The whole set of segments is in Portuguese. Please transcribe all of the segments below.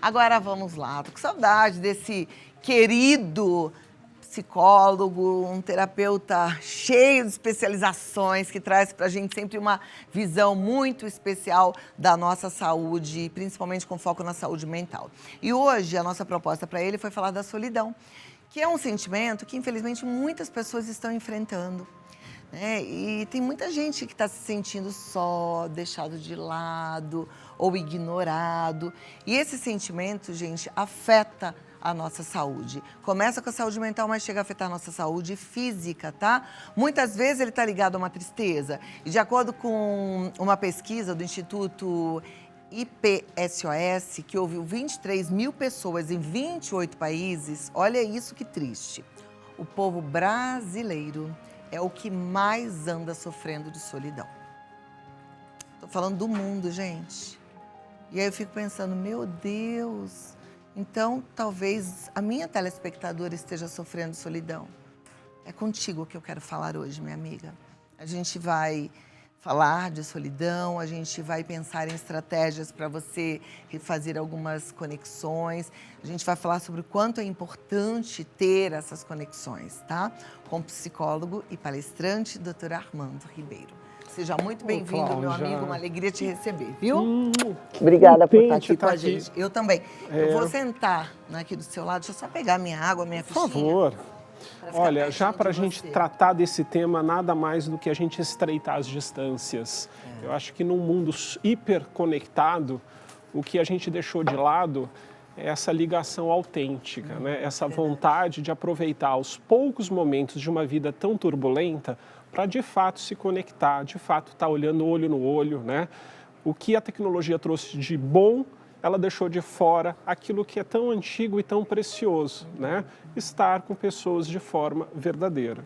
Agora vamos lá, tô com saudade desse querido psicólogo, um terapeuta cheio de especializações, que traz pra gente sempre uma visão muito especial da nossa saúde, principalmente com foco na saúde mental. E hoje a nossa proposta para ele foi falar da solidão, que é um sentimento que infelizmente muitas pessoas estão enfrentando. E tem muita gente que está se sentindo só, deixado de lado ou ignorado. E esse sentimento, gente, afeta a nossa saúde. Começa com a saúde mental, mas chega a afetar a nossa saúde física, tá? Muitas vezes ele está ligado a uma tristeza. E de acordo com uma pesquisa do Instituto IPSOS, que ouviu 23 mil pessoas em 28 países, olha isso que triste. O povo brasileiro é o que mais anda sofrendo de solidão. Tô falando do mundo, gente. E aí eu fico pensando, meu Deus, então talvez a minha telespectadora esteja sofrendo solidão. É contigo que eu quero falar hoje, minha amiga. A gente vai falar de solidão, a gente vai pensar em estratégias para você fazer algumas conexões. A gente vai falar sobre o quanto é importante ter essas conexões, tá? Com o psicólogo e palestrante, Dr. Armando Ribeiro. Seja muito bem-vindo, meu amigo, uma alegria te receber, viu? Obrigada por estar aqui com a gente. Eu também. Eu vou sentar aqui do seu lado, deixa eu só pegar minha água, minha fichinha. Por favor. Olha, já para a gente tratar desse tema, nada mais do que a gente estreitar as distâncias. Eu acho que num mundo hiperconectado, o que a gente deixou de lado é essa ligação autêntica, né? Essa vontade de aproveitar os poucos momentos de uma vida tão turbulenta para, de fato, se conectar, de fato, estar olhando olho no olho, né? O que a tecnologia trouxe de bom, ela deixou de fora aquilo que é tão antigo e tão precioso, né? Estar com pessoas de forma verdadeira.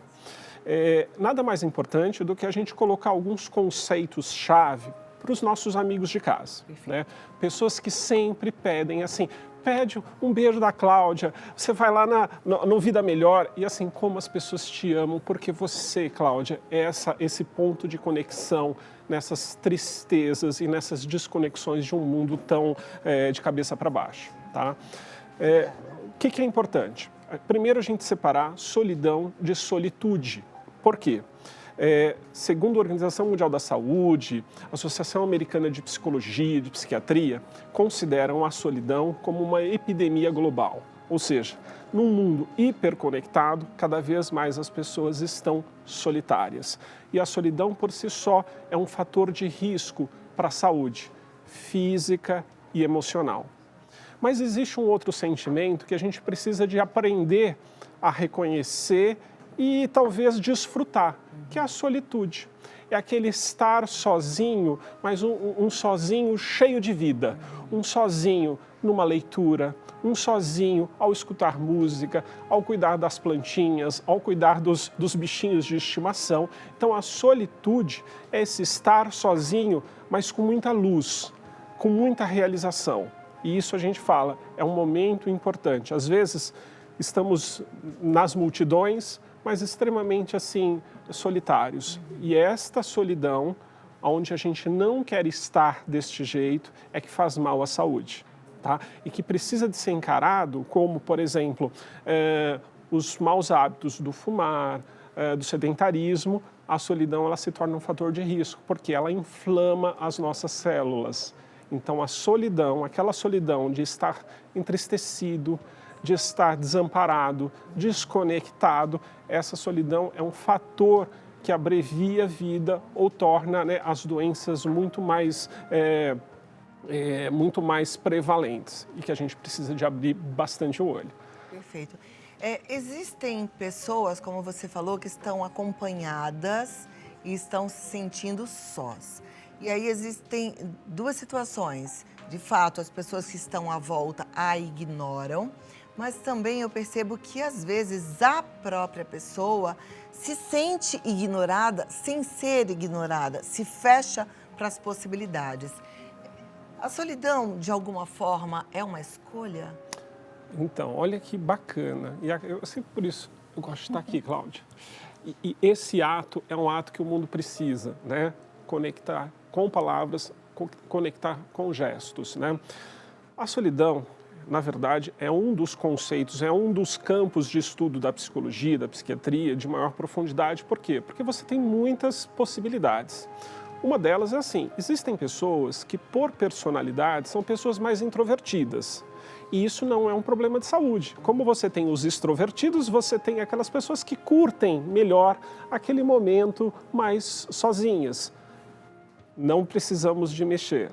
Nada mais importante do que a gente colocar alguns conceitos-chave para os nossos amigos de casa, né? Pessoas que sempre pedem assim, pede um beijo da Cláudia, você vai lá no Vida Melhor e assim, como as pessoas te amam, porque você, Cláudia, é esse ponto de conexão nessas tristezas e nessas desconexões de um mundo tão de cabeça para baixo, tá? O que é importante? Primeiro a gente separar solidão de solitude. Por quê? Segundo a Organização Mundial da Saúde, a Associação Americana de Psicologia e de Psiquiatria, consideram a solidão como uma epidemia global. Ou seja, num mundo hiperconectado, cada vez mais as pessoas estão solitárias. E a solidão por si só é um fator de risco para a saúde física e emocional. Mas existe um outro sentimento que a gente precisa de aprender a reconhecer e talvez desfrutar, que é a solitude. É aquele estar sozinho, mas um sozinho cheio de vida. Um sozinho numa leitura, um sozinho ao escutar música, ao cuidar das plantinhas, ao cuidar dos bichinhos de estimação. Então a solitude é esse estar sozinho, mas com muita luz, com muita realização. E isso a gente fala, é um momento importante. Às vezes estamos nas multidões, mas extremamente assim, solitários. E esta solidão, onde a gente não quer estar deste jeito, é que faz mal à saúde, tá? E que precisa de ser encarado como, por exemplo, os maus hábitos do fumar, do sedentarismo. A solidão ela se torna um fator de risco, porque ela inflama as nossas células. Então a solidão, aquela solidão de estar entristecido, de estar desamparado, desconectado, essa solidão é um fator que abrevia a vida ou torna, né, as doenças muito mais prevalentes e que a gente precisa de abrir bastante o olho. Perfeito. Existem pessoas, como você falou, que estão acompanhadas e estão se sentindo sós. E aí existem duas situações. De fato, as pessoas que estão à volta a ignoram, mas também eu percebo que, às vezes, a própria pessoa se sente ignorada sem ser ignorada, se fecha para as possibilidades. A solidão, de alguma forma, é uma escolha? Então, olha que bacana. E eu sempre por isso eu gosto de estar aqui, Cláudia. E esse ato é um ato que o mundo precisa, né? Conectar com palavras, conectar com gestos, né? A solidão, na verdade, é um dos conceitos, é um dos campos de estudo da psicologia, da psiquiatria, de maior profundidade. Por quê? Porque você tem muitas possibilidades. Uma delas é assim, existem pessoas que, por personalidade, são pessoas mais introvertidas. E isso não é um problema de saúde. Como você tem os extrovertidos, você tem aquelas pessoas que curtem melhor aquele momento mais sozinhas. Não precisamos de mexer.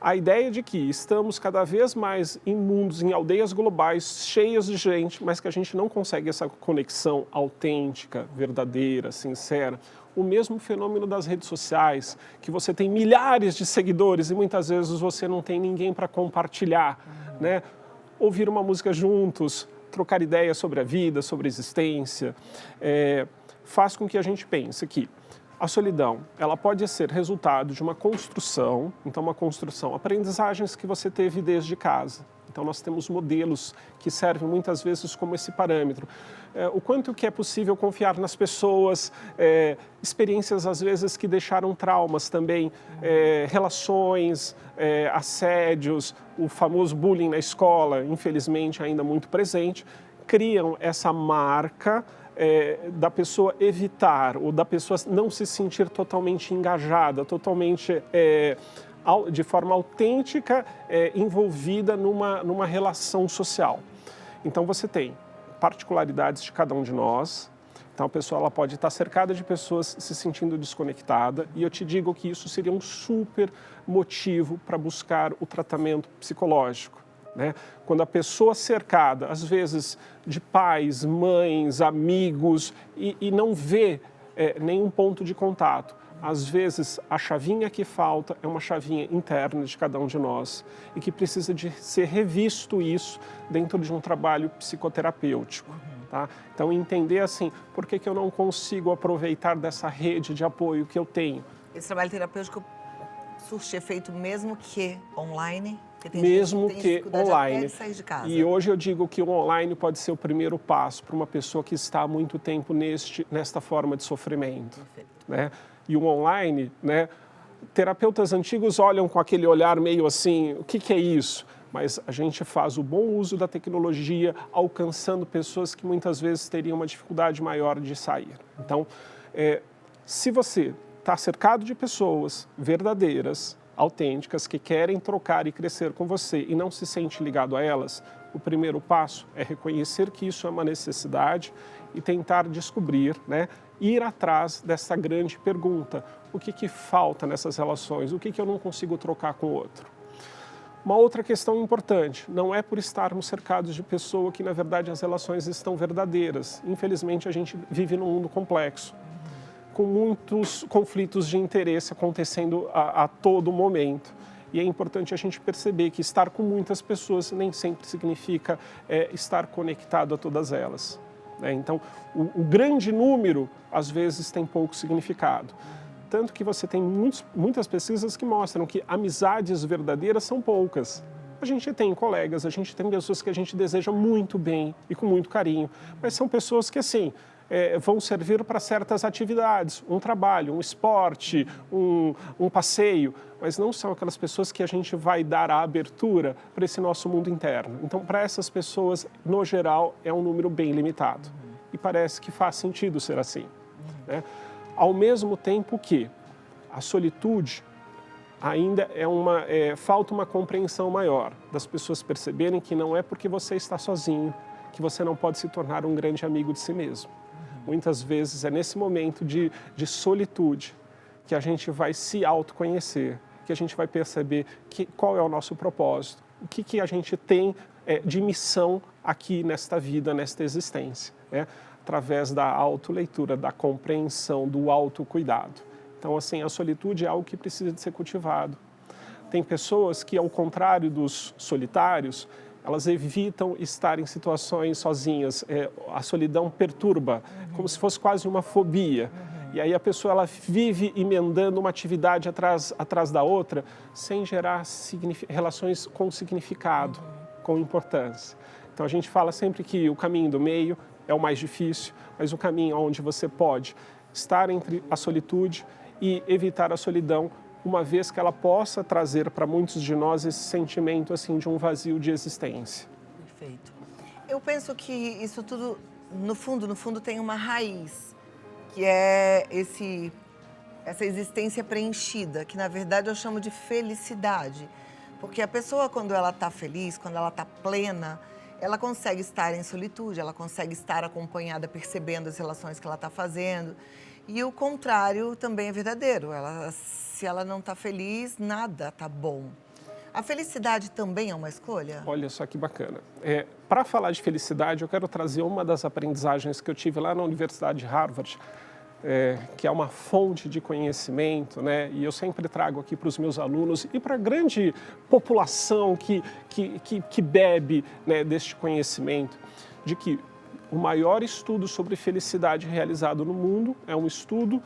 A ideia de que estamos cada vez mais em mundos, em aldeias globais, cheias de gente, mas que a gente não consegue essa conexão autêntica, verdadeira, sincera. O mesmo fenômeno das redes sociais, que você tem milhares de seguidores e muitas vezes você não tem ninguém para compartilhar, né? Ouvir uma música juntos, trocar ideias sobre a vida, sobre a existência, faz com que a gente pense que a solidão, ela pode ser resultado de uma construção, então uma construção, aprendizagens que você teve desde casa. Então nós temos modelos que servem muitas vezes como esse parâmetro. O quanto que é possível confiar nas pessoas, experiências às vezes que deixaram traumas também, relações, assédios, o famoso bullying na escola, infelizmente ainda muito presente, criam essa marca da pessoa evitar ou da pessoa não se sentir totalmente engajada, totalmente de forma autêntica envolvida numa relação social. Então você tem particularidades de cada um de nós. Então a pessoa ela pode estar cercada de pessoas se sentindo desconectada e eu te digo que isso seria um super motivo para buscar o tratamento psicológico. Né? Quando a pessoa cercada, às vezes, de pais, mães, amigos, e não vê nenhum ponto de contato, às vezes a chavinha que falta é uma chavinha interna de cada um de nós e que precisa de ser revisto isso dentro de um trabalho psicoterapêutico. Tá? Então entender assim, por que eu não consigo aproveitar dessa rede de apoio que eu tenho? Esse trabalho terapêutico surte efeito mesmo que online? Mesmo que online. Até de sair de casa. E hoje eu digo que o online pode ser o primeiro passo para uma pessoa que está há muito tempo nesta forma de sofrimento. Né? E o online, né, terapeutas antigos olham com aquele olhar meio assim, o que é isso? Mas a gente faz o bom uso da tecnologia, alcançando pessoas que muitas vezes teriam uma dificuldade maior de sair. Então, se você está cercado de pessoas verdadeiras, autênticas, que querem trocar e crescer com você e não se sente ligado a elas, o primeiro passo é reconhecer que isso é uma necessidade e tentar descobrir, né, ir atrás dessa grande pergunta. O que falta nessas relações? O que eu não consigo trocar com o outro? Uma outra questão importante, não é por estarmos cercados de pessoa que, na verdade, as relações estão verdadeiras. Infelizmente, a gente vive num mundo complexo, com muitos conflitos de interesse acontecendo a todo momento. E é importante a gente perceber que estar com muitas pessoas nem sempre significa estar conectado a todas elas. Né? Então, o grande número, às vezes, tem pouco significado. Tanto que você tem muitas pesquisas que mostram que amizades verdadeiras são poucas. A gente tem colegas, a gente tem pessoas que a gente deseja muito bem e com muito carinho, mas são pessoas que, assim, vão servir para certas atividades, um trabalho, um esporte, um passeio, mas não são aquelas pessoas que a gente vai dar a abertura para esse nosso mundo interno. Então, para essas pessoas, no geral, é um número bem limitado. E parece que faz sentido ser assim. Né? Ao mesmo tempo que a solitude ainda falta uma compreensão maior das pessoas perceberem que não é porque você está sozinho que você não pode se tornar um grande amigo de si mesmo. Muitas vezes é nesse momento de solitude que a gente vai se autoconhecer, que a gente vai perceber qual é o nosso propósito, o que a gente tem de missão aqui nesta vida, nesta existência, né? Através da autoleitura, da compreensão, do autocuidado. Então, assim, a solitude é algo que precisa de ser cultivado. Tem pessoas que, ao contrário dos solitários, elas evitam estar em situações sozinhas. A solidão perturba, como se fosse quase uma fobia. E aí a pessoa ela vive emendando uma atividade atrás da outra, sem gerar relações com significado, com importância. Então a gente fala sempre que o caminho do meio é o mais difícil, mas o caminho onde você pode estar entre a solitude e evitar a solidão uma vez que ela possa trazer para muitos de nós esse sentimento assim de um vazio de existência. Perfeito. Eu penso que isso tudo, no fundo tem uma raiz, que é essa existência preenchida, que na verdade eu chamo de felicidade. Porque a pessoa, quando ela está feliz, quando ela está plena, ela consegue estar em solitude, ela consegue estar acompanhada, percebendo as relações que ela está fazendo. E o contrário também é verdadeiro. Se ela não está feliz, nada está bom. A felicidade também é uma escolha? Olha só que bacana. Para falar de felicidade, eu quero trazer uma das aprendizagens que eu tive lá na Universidade de Harvard, que é uma fonte de conhecimento, né? E eu sempre trago aqui para os meus alunos e para a grande população que bebe, né, deste conhecimento, de que o maior estudo sobre felicidade realizado no mundo é um estudo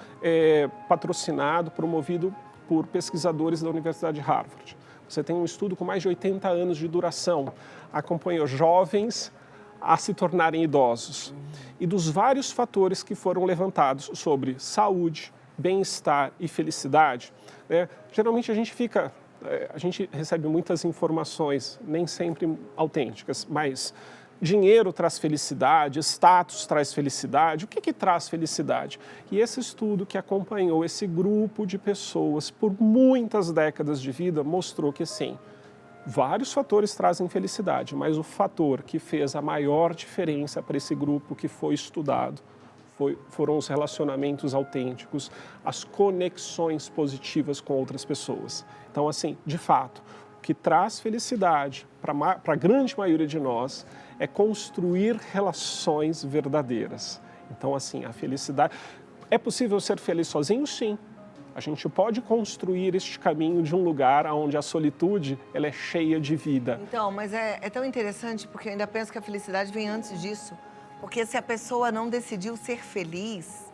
patrocinado, promovido por pesquisadores da Universidade de Harvard. Você tem um estudo com mais de 80 anos de duração, acompanhou jovens a se tornarem idosos. E dos vários fatores que foram levantados sobre saúde, bem-estar e felicidade, né, geralmente a gente recebe muitas informações, nem sempre autênticas, mas dinheiro traz felicidade, status traz felicidade. O que traz felicidade? E esse estudo que acompanhou esse grupo de pessoas por muitas décadas de vida mostrou que sim, vários fatores trazem felicidade, mas o fator que fez a maior diferença para esse grupo que foi estudado foram os relacionamentos autênticos, as conexões positivas com outras pessoas. Então, assim, de fato, o que traz felicidade para a grande maioria de nós é construir relações verdadeiras. Então, assim, a felicidade... É possível ser feliz sozinho? Sim. A gente pode construir este caminho de um lugar onde a solitude ela é cheia de vida. Então, mas é tão interessante porque eu ainda penso que a felicidade vem antes disso. Porque se a pessoa não decidiu ser feliz,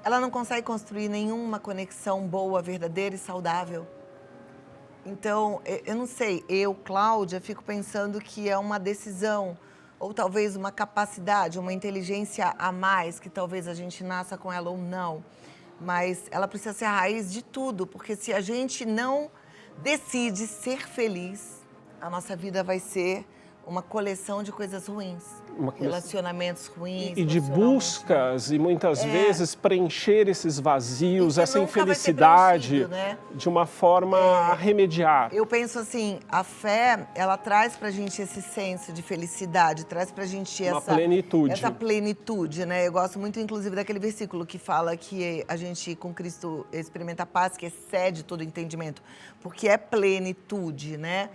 ela não consegue construir nenhuma conexão boa, verdadeira e saudável. Então, eu não sei, Cláudia, fico pensando que é uma decisão, ou talvez uma capacidade, uma inteligência a mais, que talvez a gente nasça com ela ou não. Mas ela precisa ser a raiz de tudo, porque se a gente não decide ser feliz, a nossa vida vai ser uma coleção de coisas ruins. Relacionamentos ruins. E de buscas, e muitas vezes preencher esses vazios, essa infelicidade, né? De uma forma a remediar. Eu penso assim, a fé, ela traz pra gente esse senso de felicidade, traz pra gente essa plenitude, né? Eu gosto muito, inclusive, daquele versículo que fala que a gente, com Cristo, experimenta a paz que excede todo entendimento, porque é plenitude, né?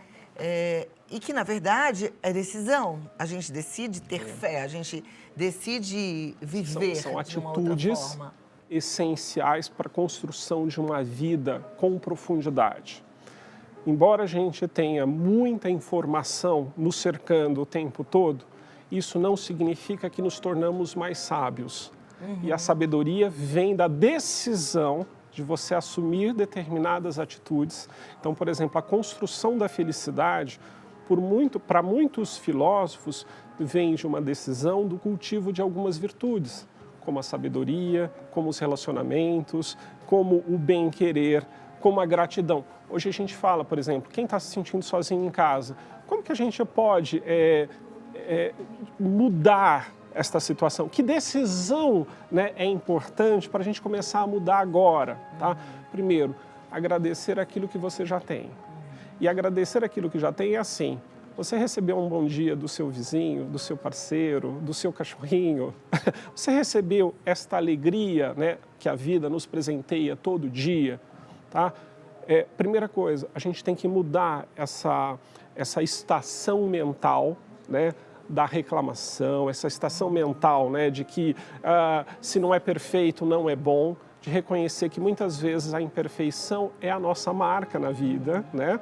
E que, na verdade, é decisão. A gente decide ter fé, a gente decide viver são de uma outra atitudes forma. Essenciais para a construção de uma vida com profundidade. Embora a gente tenha muita informação nos cercando o tempo todo, isso não significa que nos tornamos mais sábios. E a sabedoria vem da decisão de você assumir determinadas atitudes. Então, por exemplo, a construção da felicidade, para muitos filósofos, vem de uma decisão do cultivo de algumas virtudes, como a sabedoria, como os relacionamentos, como o bem-querer, como a gratidão. Hoje a gente fala, por exemplo, quem está se sentindo sozinho em casa, como que a gente pode mudar esta situação? Que decisão, né, é importante para a gente começar a mudar agora? Tá? Primeiro, agradecer aquilo que você já tem. E agradecer aquilo que já tem é assim: você recebeu um bom dia do seu vizinho, do seu parceiro, do seu cachorrinho. Você recebeu esta alegria, né, que a vida nos presenteia todo dia. Tá? Primeira coisa, a gente tem que mudar essa estação mental, né, da reclamação, essa estação mental, né, de que se não é perfeito, não é bom, de reconhecer que muitas vezes a imperfeição é a nossa marca na vida, né?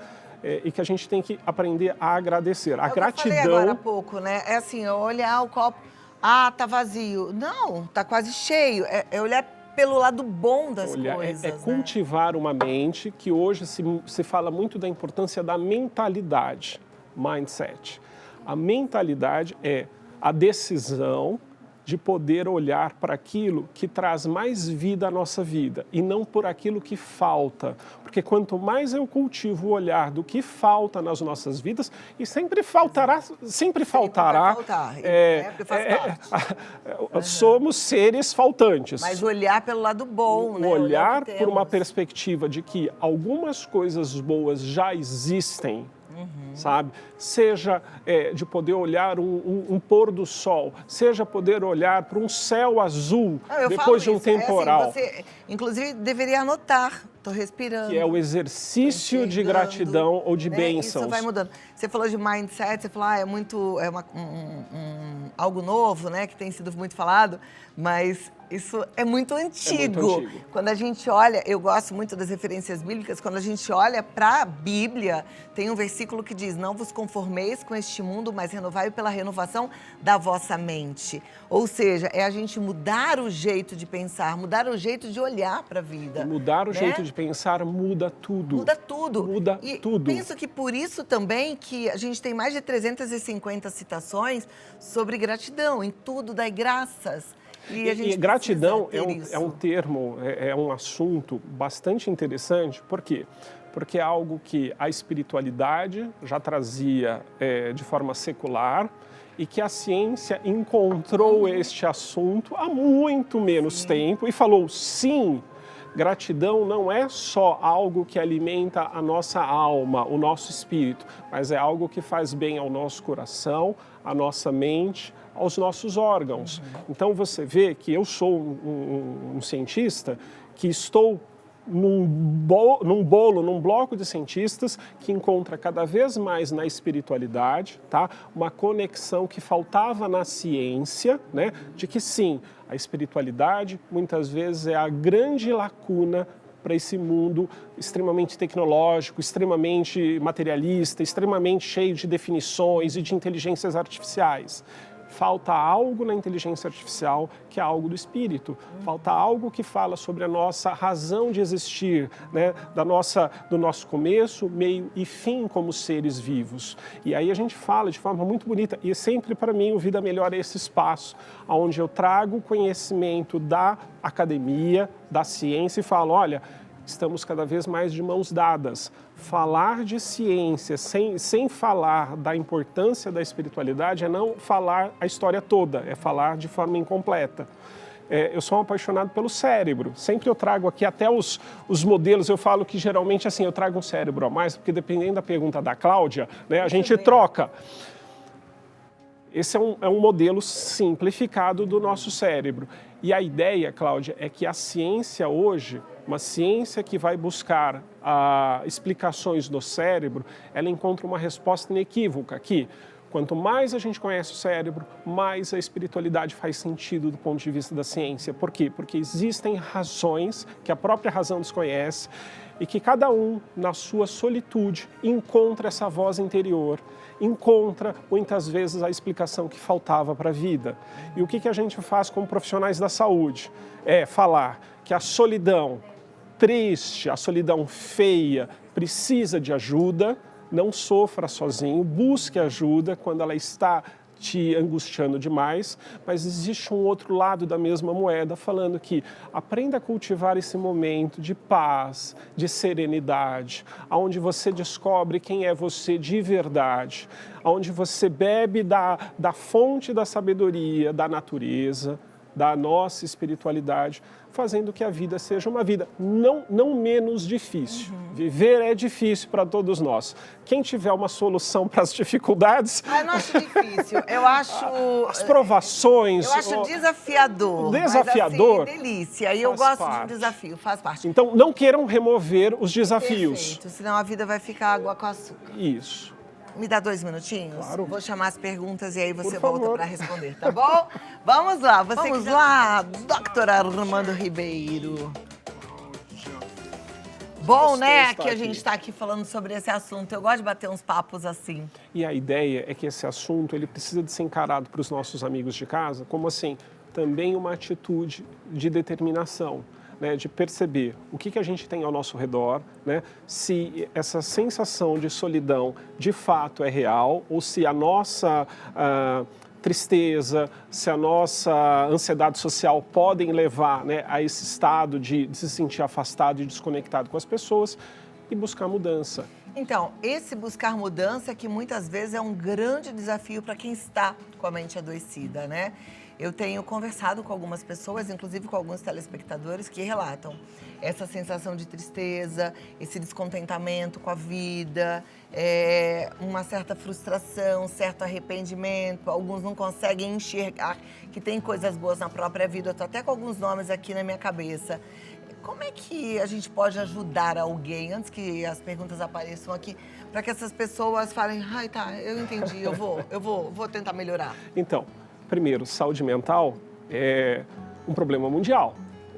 E que a gente tem que aprender a agradecer. A gratidão... Eu falei agora há pouco, né? É assim, eu olhar o copo, tá vazio. Não, tá quase cheio. É olhar pelo lado bom das coisas. É cultivar uma mente, que hoje se fala muito da importância da mentalidade, mindset. A mentalidade é a decisão de poder olhar para aquilo que traz mais vida à nossa vida e não por aquilo que falta. Porque quanto mais eu cultivo o olhar do que falta nas nossas vidas, e sempre faltará, Sempre vai faltar, porque faz parte. somos seres faltantes. Mas olhar pelo lado bom, né? Olhar o que por uma temos. perspectiva de que algumas coisas boas já existem, sabe? Seja de poder olhar um pôr do sol, seja poder olhar para um céu azul Não, depois de um isso, temporal. você, inclusive, deveria anotar. Estou respirando. Que é o exercício de gratidão ou de bênçãos. Isso vai mudando. Você falou de mindset, você falou, algo novo, né, que tem sido muito falado, mas isso é muito antigo. É muito antigo. Quando a gente olha, eu gosto muito das referências bíblicas, quando a gente olha para a Bíblia, tem um versículo que diz, não vos conformeis com este mundo, mas renovai pela renovação da vossa mente. Ou seja, é a gente mudar o jeito de pensar, mudar o jeito de olhar para a vida. Mudar o né? jeito de pensar muda tudo. Muda tudo. Muda e tudo. penso que por isso também que a gente tem mais de 350 citações sobre gratidão, em tudo dai graças. E, a gente gratidão precisa ter é um isso. termo, é um assunto bastante interessante. Por quê? Porque é algo que a espiritualidade já trazia de forma secular e que a ciência encontrou este assunto há muito menos tempo e falou, sim, gratidão não é só algo que alimenta a nossa alma, o nosso espírito, mas é algo que faz bem ao nosso coração, à nossa mente, aos nossos órgãos. Então você vê que eu sou um cientista que estou num bloco de cientistas que encontra cada vez mais na espiritualidade, tá? Uma conexão que faltava na ciência, né? De que sim, a espiritualidade muitas vezes é a grande lacuna para esse mundo extremamente tecnológico, extremamente materialista, extremamente cheio de definições e de inteligências artificiais. Falta algo na inteligência artificial que é algo do espírito. Falta algo que fala sobre a nossa razão de existir, né? Do nosso começo, meio e fim como seres vivos. E aí a gente fala de forma muito bonita. E sempre para mim o Vida Melhor é esse espaço onde eu trago o conhecimento da academia, da ciência e falo, olha, estamos cada vez mais de mãos dadas. Falar de ciência sem falar da importância da espiritualidade é não falar a história toda, é falar de forma incompleta. Eu sou um apaixonado pelo cérebro. Sempre eu trago aqui até os modelos, eu falo que geralmente assim, eu trago um cérebro a mais, porque dependendo da pergunta da Cláudia, né, a gente troca. Esse é um modelo simplificado do nosso cérebro. E a ideia, Cláudia, é que a ciência hoje, uma ciência que vai buscar explicações do cérebro, ela encontra uma resposta inequívoca aqui. Quanto mais a gente conhece o cérebro, mais a espiritualidade faz sentido do ponto de vista da ciência. Por quê? Porque existem razões que a própria razão desconhece e que cada um, na sua solitude, encontra essa voz interior, encontra, muitas vezes, a explicação que faltava para a vida. E o que a gente faz como profissionais da saúde? É falar que a solidão triste, a solidão feia, precisa de ajuda, não sofra sozinho, busque ajuda quando ela está te angustiando demais, mas existe um outro lado da mesma moeda falando que aprenda a cultivar esse momento de paz, de serenidade, onde você descobre quem é você de verdade, onde você bebe da fonte da sabedoria, da natureza, da nossa espiritualidade, fazendo que a vida seja uma vida não menos difícil. Viver é difícil para todos nós. Quem tiver uma solução para as dificuldades... Eu não acho difícil, eu acho... As provações... Eu acho desafiador. Desafiador. Mas, assim, delícia. E eu gosto de um desafio, faz parte. Então, não queiram remover os desafios. Perfeito, senão a vida vai ficar água com açúcar. Isso. Me dá 2 minutinhos? Claro. Vou chamar as perguntas e aí você Por volta favor. para responder, tá bom? Vamos lá, Vamos lá, doutora Armando Ribeiro. Bom, né, que a gente está aqui falando sobre esse assunto. Eu gosto de bater uns papos assim. E a ideia é que esse assunto ele precisa de ser encarado para os nossos amigos de casa como assim, também uma atitude de determinação. Né, de perceber o que a gente tem ao nosso redor, né, se essa sensação de solidão de fato é real ou se a nossa tristeza, se a nossa ansiedade social podem levar, né, a esse estado de se sentir afastado e desconectado com as pessoas e buscar mudança. Então, esse buscar mudança que muitas vezes é um grande desafio para quem está com a mente adoecida, né? Eu tenho conversado com algumas pessoas, inclusive com alguns telespectadores, que relatam essa sensação de tristeza, esse descontentamento com a vida, uma certa frustração, certo arrependimento. Alguns não conseguem enxergar que tem coisas boas na própria vida. Eu estou até com alguns nomes aqui na minha cabeça. Como é que a gente pode ajudar alguém, antes que as perguntas apareçam aqui, para que essas pessoas falem, ai, tá, eu entendi, eu vou tentar melhorar? Então, primeiro, saúde mental é um problema mundial.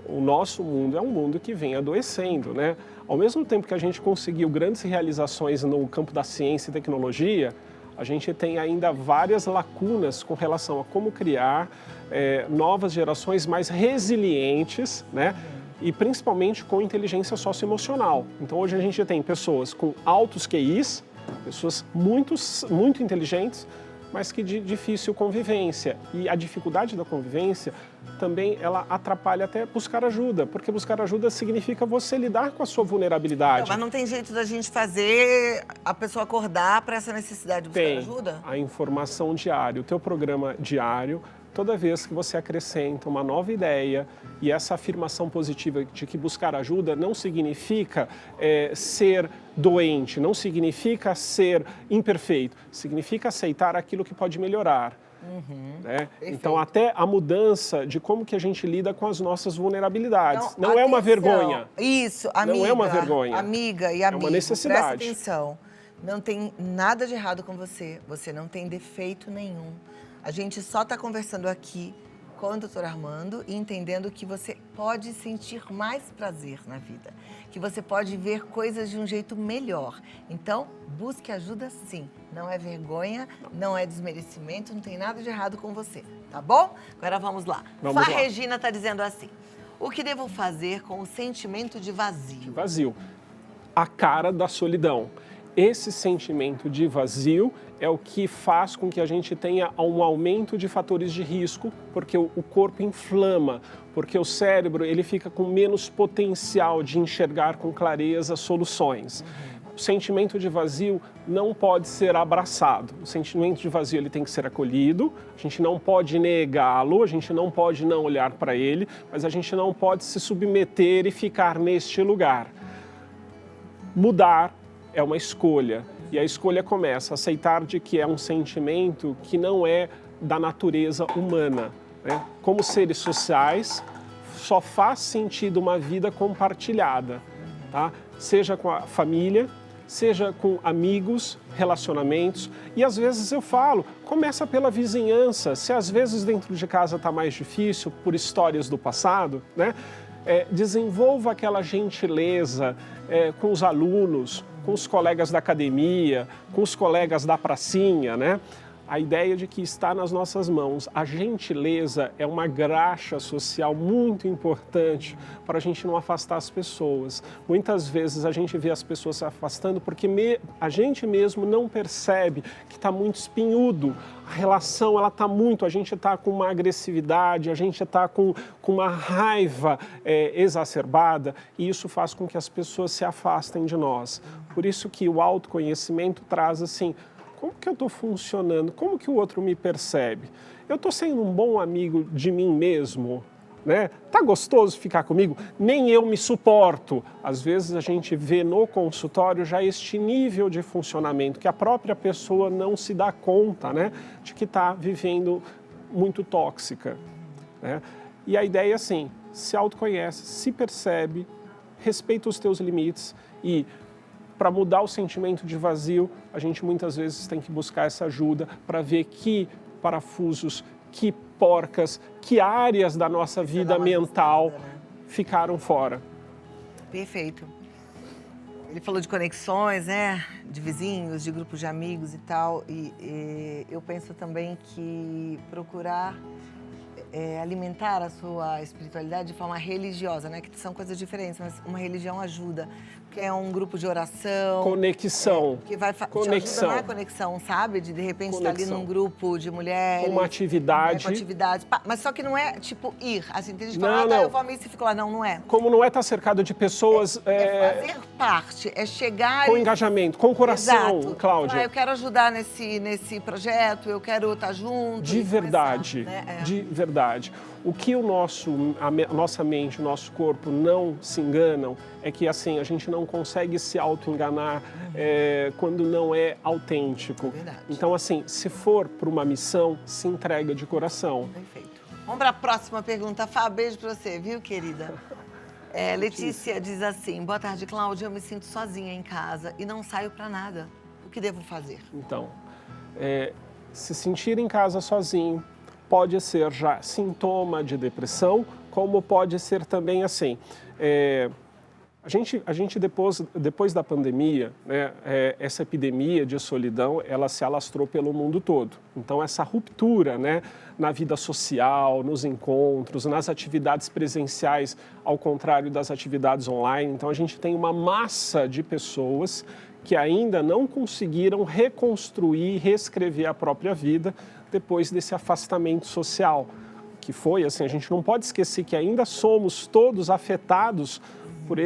O nosso mundo é um mundo que vem adoecendo, né? Ao mesmo tempo que a gente conseguiu grandes realizações no campo da ciência e tecnologia, a gente tem ainda várias lacunas com relação a como criar novas gerações mais resilientes, né? E principalmente com inteligência socioemocional. Então hoje a gente tem pessoas com altos QIs, pessoas muito inteligentes, mas que de difícil convivência. E a dificuldade da convivência também ela atrapalha até buscar ajuda, porque buscar ajuda significa você lidar com a sua vulnerabilidade. Então, mas não tem jeito da gente fazer a pessoa acordar para essa necessidade de buscar ajuda? A informação diária, o teu programa diário, toda vez que você acrescenta uma nova ideia e essa afirmação positiva de que buscar ajuda não significa ser doente, não significa ser imperfeito, significa aceitar aquilo que pode melhorar. Né? Então, até a mudança de como que a gente lida com as nossas vulnerabilidades. Então, não é uma vergonha. Isso, amiga. Não é uma vergonha. Amiga e amigo, é uma necessidade. Presta atenção. Não tem nada de errado com você. Você não tem defeito nenhum. A gente só está conversando aqui com o Dr. Armando e entendendo que você pode sentir mais prazer na vida, que você pode ver coisas de um jeito melhor. Então, busque ajuda sim. Não é vergonha, não é desmerecimento, não tem nada de errado com você, tá bom? Agora vamos lá. Vamos lá. Regina está dizendo assim, o que devo fazer com o sentimento de vazio? Vazio. A cara da solidão. Esse sentimento de vazio é o que faz com que a gente tenha um aumento de fatores de risco, porque o corpo inflama, porque o cérebro ele fica com menos potencial de enxergar com clareza soluções. O sentimento de vazio não pode ser abraçado. O sentimento de vazio ele tem que ser acolhido, a gente não pode negá-lo, a gente não pode não olhar para ele, mas a gente não pode se submeter e ficar neste lugar. Mudar é uma escolha, e a escolha começa a aceitar de que é um sentimento que não é da natureza humana, né? Como seres sociais, só faz sentido uma vida compartilhada, tá? Seja com a família, seja com amigos, relacionamentos, e às vezes eu falo, começa pela vizinhança, se às vezes dentro de casa está mais difícil por histórias do passado, né? Desenvolva aquela gentileza com os alunos, com os colegas da academia, com os colegas da pracinha, né? A ideia de que está nas nossas mãos. A gentileza é uma graxa social muito importante para a gente não afastar as pessoas. Muitas vezes a gente vê as pessoas se afastando porque a gente mesmo não percebe que está muito espinhudo. A relação, ela está muito, a gente está com uma agressividade, a gente está com uma raiva exacerbada e isso faz com que as pessoas se afastem de nós. Por isso que o autoconhecimento traz assim, como que eu estou funcionando? Como que o outro me percebe? Eu estou sendo um bom amigo de mim mesmo? Né? Tá gostoso ficar comigo? Nem eu me suporto. Às vezes a gente vê no consultório já este nível de funcionamento que a própria pessoa não se dá conta, né? De que está vivendo muito tóxica. Né? E a ideia é assim, se autoconhece, se percebe, respeita os teus limites e para mudar o sentimento de vazio, a gente muitas vezes tem que buscar essa ajuda para ver que parafusos, que porcas, que áreas da nossa vida mental ficaram fora. Perfeito. Ele falou de conexões, né? De vizinhos, de grupos de amigos e tal. E eu penso também que procurar alimentar a sua espiritualidade de forma religiosa, né? Que são coisas diferentes, mas uma religião ajuda. que é um grupo de oração. Conexão. Que vai te Conexão. ajuda na conexão, sabe? De repente estar ali num grupo de mulheres. Com uma atividade. Com atividades. Mas só que não é tipo ir. Assim, tem gente que Não, fala, não. Eu vou à missa e fico lá. Não, não é. Como não é estar cercado de pessoas... É fazer parte, é chegar... Com engajamento, com coração, Exato. Cláudia. Eu quero ajudar nesse projeto, eu quero estar junto. De verdade, começar, né? de verdade. O que a nossa mente, o nosso corpo não se enganam é que assim, a gente não consegue se auto-enganar quando não é autêntico. É verdade. Então, assim, se for para uma missão, se entrega de coração. Perfeito. Vamos para a próxima pergunta. Fá, beijo para você, viu, querida? Letícia diz assim, boa tarde, Cláudia, eu me sinto sozinha em casa e não saio para nada. O que devo fazer? Então, se sentir em casa sozinho pode ser já sintoma de depressão, como pode ser também assim. A gente depois da pandemia, né, essa epidemia de solidão, ela se alastrou pelo mundo todo. Então, essa ruptura, né, na vida social, nos encontros, nas atividades presenciais, ao contrário das atividades online. Então, a gente tem uma massa de pessoas que ainda não conseguiram reconstruir, reescrever a própria vida depois desse afastamento social, que foi assim, a gente não pode esquecer que ainda somos todos afetados por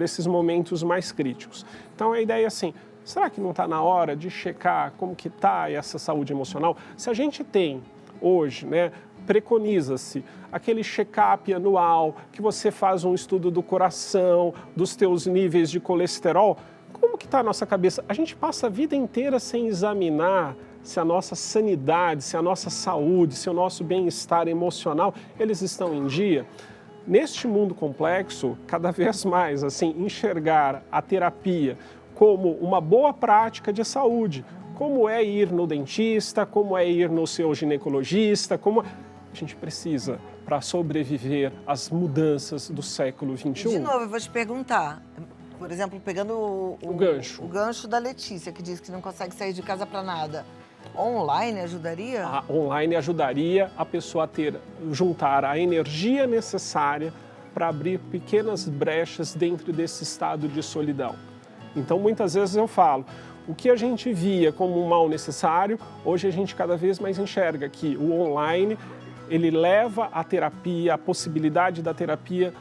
esses momentos mais críticos. Então a ideia é assim, será que não está na hora de checar como que está essa saúde emocional? Se a gente tem hoje, né, preconiza-se aquele check-up anual, que você faz um estudo do coração, dos teus níveis de colesterol, como que está a nossa cabeça? A gente passa a vida inteira sem examinar se a nossa sanidade, se a nossa saúde, se o nosso bem-estar emocional, eles estão em dia. Neste mundo complexo, cada vez mais, assim, enxergar a terapia como uma boa prática de saúde, como é ir no dentista, como é ir no seu ginecologista, como a gente precisa para sobreviver às mudanças do século XXI. De novo, eu vou te perguntar, por exemplo, pegando o gancho da Letícia, que diz que não consegue sair de casa para nada. Online ajudaria? Online ajudaria a pessoa a juntar a energia necessária para abrir pequenas brechas dentro desse estado de solidão. Então, muitas vezes eu falo, o que a gente via como um mal necessário, hoje a gente cada vez mais enxerga que o online, ele leva a terapia, a possibilidade da terapia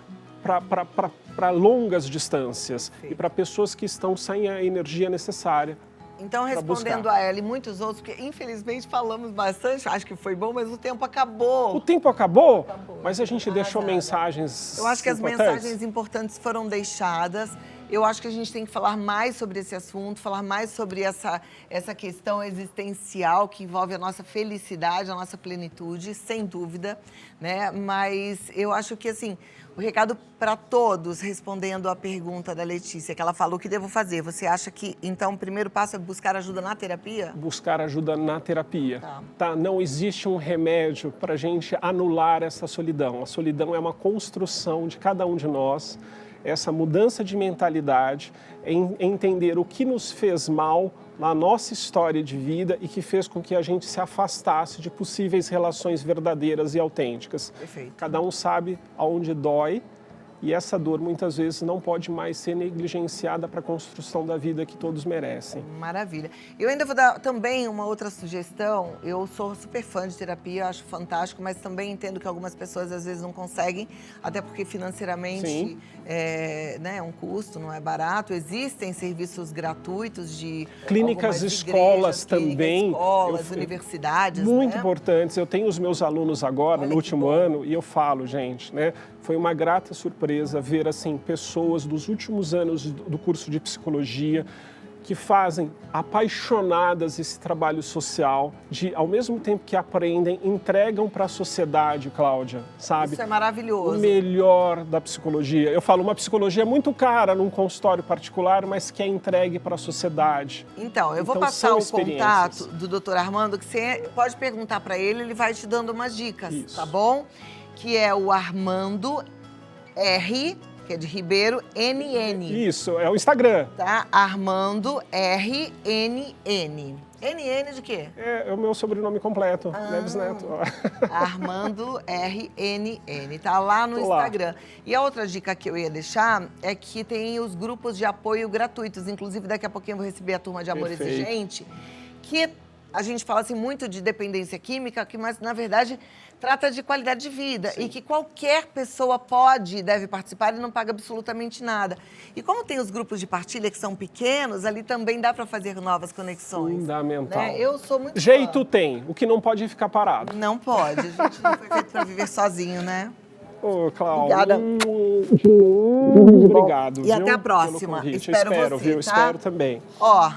para longas distâncias e para pessoas que estão sem a energia necessária. Então, respondendo a ela e muitos outros, porque infelizmente falamos bastante, acho que foi bom, mas o tempo acabou. O tempo acabou? Mas a gente deixou mensagens. Eu acho que as mensagens importantes foram deixadas. Eu acho que a gente tem que falar mais sobre esse assunto, falar mais sobre essa questão existencial que envolve a nossa felicidade, a nossa plenitude, sem dúvida, né? Mas eu acho que, assim, o recado para todos, respondendo à pergunta da Letícia, que ela falou, o que devo fazer? Você acha que, então, o primeiro passo é buscar ajuda na terapia? Buscar ajuda na terapia. Tá? Não existe um remédio para a gente anular essa solidão. A solidão é uma construção de cada um de nós. Essa mudança de mentalidade, em entender o que nos fez mal na nossa história de vida e que fez com que a gente se afastasse de possíveis relações verdadeiras e autênticas. Perfeito. Cada um sabe aonde dói e essa dor muitas vezes não pode mais ser negligenciada para a construção da vida que todos merecem. Maravilha. Eu ainda vou dar também uma outra sugestão. Eu sou super fã de terapia, acho fantástico, mas também entendo que algumas pessoas às vezes não conseguem, até porque financeiramente é um custo, não é barato. Existem serviços gratuitos de clínicas, escolas também. Escolas, universidades. Muito importantes. Eu tenho os meus alunos agora, no último ano, e eu falo, gente, né? Foi uma grata surpresa ver, assim, pessoas dos últimos anos do curso de psicologia que fazem apaixonadas esse trabalho social, ao mesmo tempo que aprendem, entregam para a sociedade, Cláudia, sabe? Isso é maravilhoso. O melhor da psicologia. Eu falo, uma psicologia muito cara num consultório particular, mas que é entregue para a sociedade. Então, eu vou passar o contato do Dr. Armando, que você pode perguntar para ele, ele vai te dando umas dicas, tá bom? Que é o Armando R, que é de Ribeiro, NN. Isso, é o Instagram. Tá? Armando RNN. NN de quê? É o meu sobrenome completo, Neves Neto. Armando RNN, tá lá no Instagram. E a outra dica que eu ia deixar é que tem os grupos de apoio gratuitos. Inclusive, daqui a pouquinho eu vou receber a turma de Amor Exigente, que a gente fala assim muito de dependência química, mas na verdade trata de qualidade de vida. Sim. E que qualquer pessoa pode e deve participar e não paga absolutamente nada. E como tem os grupos de partilha que são pequenos, ali também dá para fazer novas conexões. Fundamental. Né? Eu sou muito Jeito fã. tem, o que não pode é ficar parado. Não pode, a gente não foi feito para viver sozinho, né? Ô, Cláudio. Obrigada. Obrigado. E até a próxima. Espero, você, viu? Tá? Espero também. Ó,